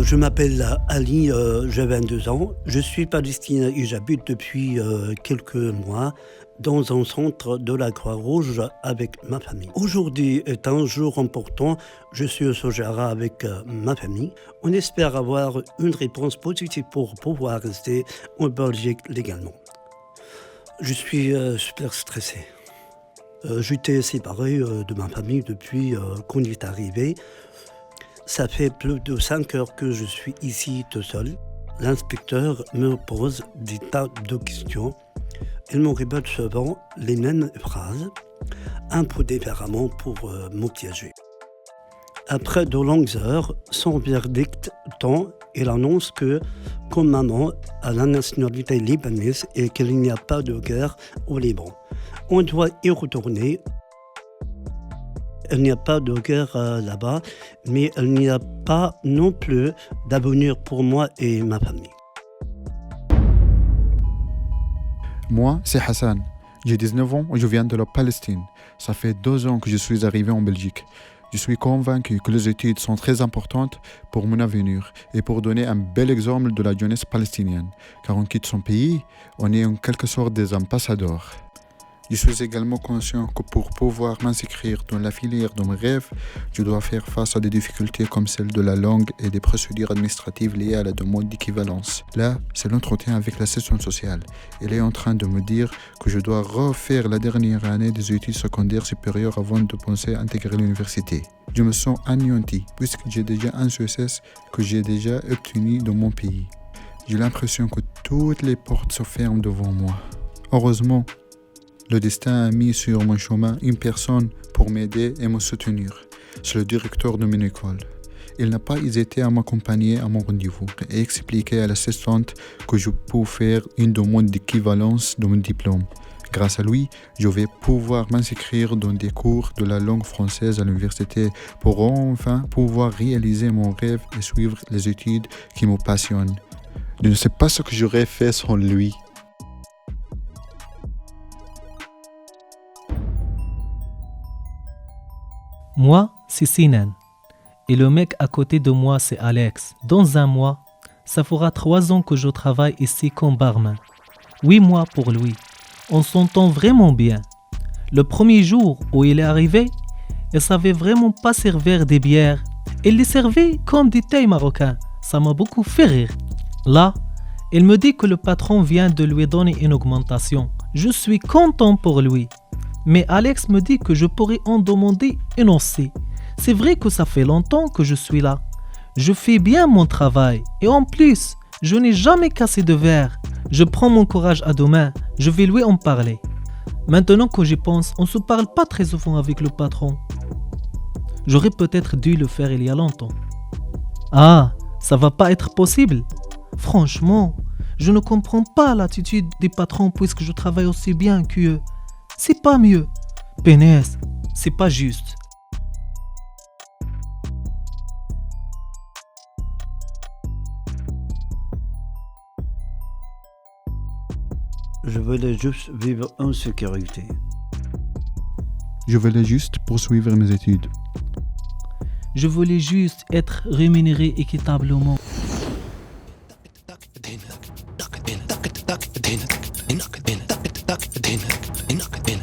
Je m'appelle Ali, j'ai 22 ans. Je suis palestinien et j'habite depuis quelques mois dans un centre de la Croix-Rouge avec ma famille. Aujourd'hui est un jour important. Je suis au Sahara avec ma famille. On espère avoir une réponse positive pour pouvoir rester en Belgique légalement. Je suis super stressé. J'étais séparé de ma famille depuis qu'on est arrivé. Ça fait plus de 5 heures que je suis ici tout seul. L'inspecteur me pose des tas de questions. Il me répète souvent les mêmes phrases, un peu différemment pour me piéger. Après de longues heures, son verdict tombe. Il annonce que, comme maman a la nationalité libanaise et qu'il n'y a pas de guerre au Liban, on doit y retourner. Il n'y a pas de guerre là-bas, mais il n'y a pas non plus d'avenir pour moi et ma famille. Moi, c'est Hassan. J'ai 19 ans et je viens de la Palestine. Ça fait 2 ans que je suis arrivé en Belgique. Je suis convaincu que les études sont très importantes pour mon avenir et pour donner un bel exemple de la jeunesse palestinienne. Car on quitte son pays, on est en quelque sorte des ambassadeurs. Je suis également conscient que pour pouvoir m'inscrire dans la filière de mes rêves, je dois faire face à des difficultés comme celle de la langue et des procédures administratives liées à la demande d'équivalence. Là, c'est l'entretien avec l'assistante sociale. Elle est en train de me dire que je dois refaire la dernière année des études secondaires supérieures avant de penser à intégrer l'université. Je me sens anéanti puisque j'ai déjà un succès que j'ai déjà obtenu dans mon pays. J'ai l'impression que toutes les portes se ferment devant moi. Heureusement, le destin a mis sur mon chemin une personne pour m'aider et me soutenir. C'est le directeur de mon école. Il n'a pas hésité à m'accompagner à mon rendez-vous et expliquer à l'assistante que je peux faire une demande d'équivalence de mon diplôme. Grâce à lui, je vais pouvoir m'inscrire dans des cours de la langue française à l'université pour enfin pouvoir réaliser mon rêve et suivre les études qui me passionnent. Je ne sais pas ce que j'aurais fait sans lui. Moi, c'est Sinan. Et le mec à côté de moi, c'est Alex. Dans un mois, ça fera 3 ans que je travaille ici comme barman. 8 mois pour lui. On s'entend vraiment bien. Le premier jour où il est arrivé, il savait vraiment pas servir des bières. Il les servait comme des thés marocains. Ça m'a beaucoup fait rire. Là, il me dit que le patron vient de lui donner une augmentation. Je suis content pour lui. Mais Alex me dit que je pourrais en demander une aussi. C'est vrai que ça fait longtemps que je suis là. Je fais bien mon travail. Et en plus, je n'ai jamais cassé de verre. Je prends mon courage à deux mains. Je vais lui en parler. Maintenant que j'y pense, on ne se parle pas très souvent avec le patron. J'aurais peut-être dû le faire il y a longtemps. Ah, ça va pas être possible. Franchement, je ne comprends pas l'attitude des patrons puisque je travaille aussi bien qu'eux. C'est pas mieux. Pénès, c'est pas juste. Je voulais juste vivre en sécurité. Je voulais juste poursuivre mes études. Je voulais juste être rémunéré équitablement. Enough.